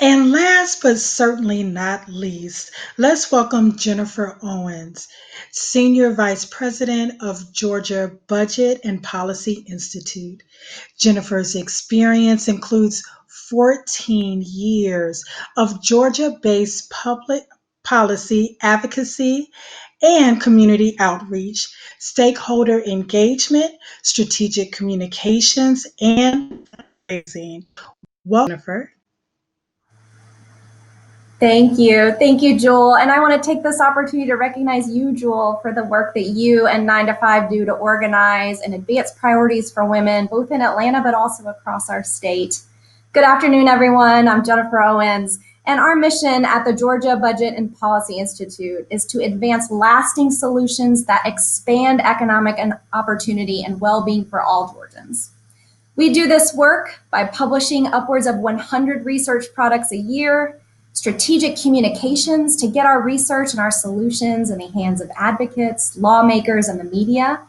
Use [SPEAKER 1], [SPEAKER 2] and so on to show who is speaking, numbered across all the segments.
[SPEAKER 1] And last but certainly not least, let's welcome Jennifer Owens, Senior Vice President of Georgia Budget and Policy Institute. Jennifer's experience includes 14 years of Georgia based public policy advocacy and community outreach, stakeholder engagement, strategic communications, and fundraising. Welcome, Jennifer.
[SPEAKER 2] Thank you. Thank you, Jewel. And I want to take this opportunity to recognize you, Jewel, for the work that you and 9 to 5 do to organize and advance priorities for women, both in Atlanta but also across our state. Good afternoon, everyone. I'm Jennifer Owens, and our mission at the Georgia Budget and Policy Institute is to advance lasting solutions that expand economic and opportunity and well-being for all Georgians. We do this work by publishing upwards of 100 research products a year, strategic communications to get our research and our solutions in the hands of advocates, lawmakers, and the media.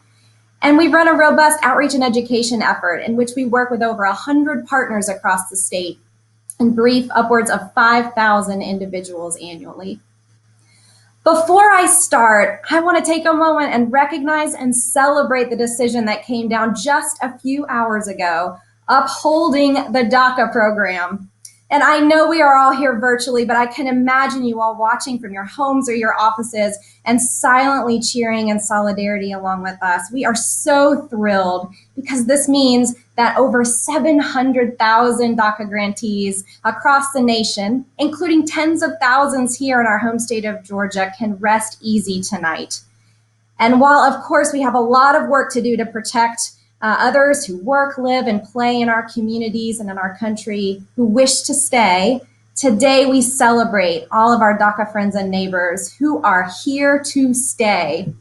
[SPEAKER 2] And we run a robust outreach and education effort in which we work with over 100 partners across the state and brief upwards of 5,000 individuals annually. Before I start, I want to take a moment and recognize and celebrate the decision that came down just a few hours ago, upholding the DACA program. And I know we are all here virtually, but I can imagine you all watching from your homes or your offices and silently cheering in solidarity along with us. We are so thrilled because this means that over 700,000 DACA grantees across the nation, including tens of thousands here in our home state of Georgia, can rest easy tonight. And while, of course, we have a lot of work to do to protect others who work, live, and play in our communities and in our country who wish to stay, today we celebrate all of our DACA friends and neighbors who are here to stay.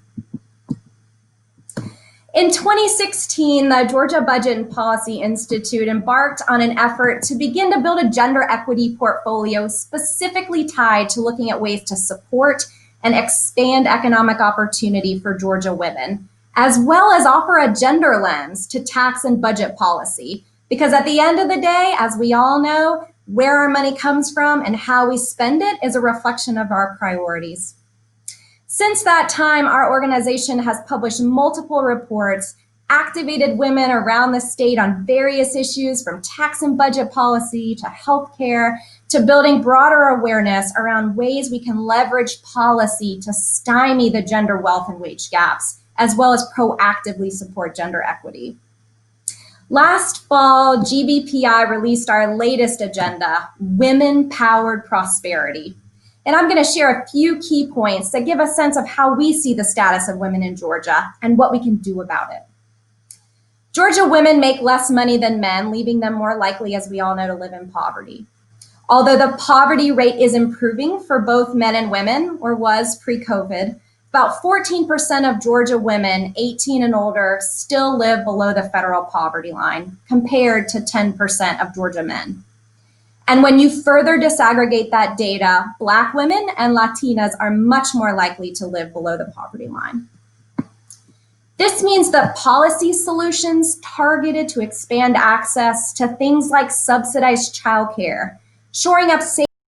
[SPEAKER 2] In 2016, the Georgia Budget and Policy Institute embarked on an effort to begin to build a gender equity portfolio specifically tied to looking at ways to support and expand economic opportunity for Georgia women, as well as offer a gender lens to tax and budget policy. Because at the end of the day, as we all know, where our money comes from and how we spend it is a reflection of our priorities. Since that time, our organization has published multiple reports, activated women around the state on various issues from tax and budget policy to healthcare to building broader awareness around ways we can leverage policy to stymie the gender wealth and wage gaps, as well as proactively support gender equity. Last fall, GBPI released our latest agenda, Women-Powered Prosperity. And I'm going to share a few key points that give a sense of how we see the status of women in Georgia and what we can do about it. Georgia women make less money than men, leaving them more likely, as we all know, to live in poverty. Although the poverty rate is improving for both men and women, or was pre-COVID, about 14% of Georgia women 18 and older still live below the federal poverty line, compared to 10% of Georgia men. And when you further disaggregate that data, Black women and Latinas are much more likely to live below the poverty line. This means that policy solutions targeted to expand access to things like subsidized childcare, shoring up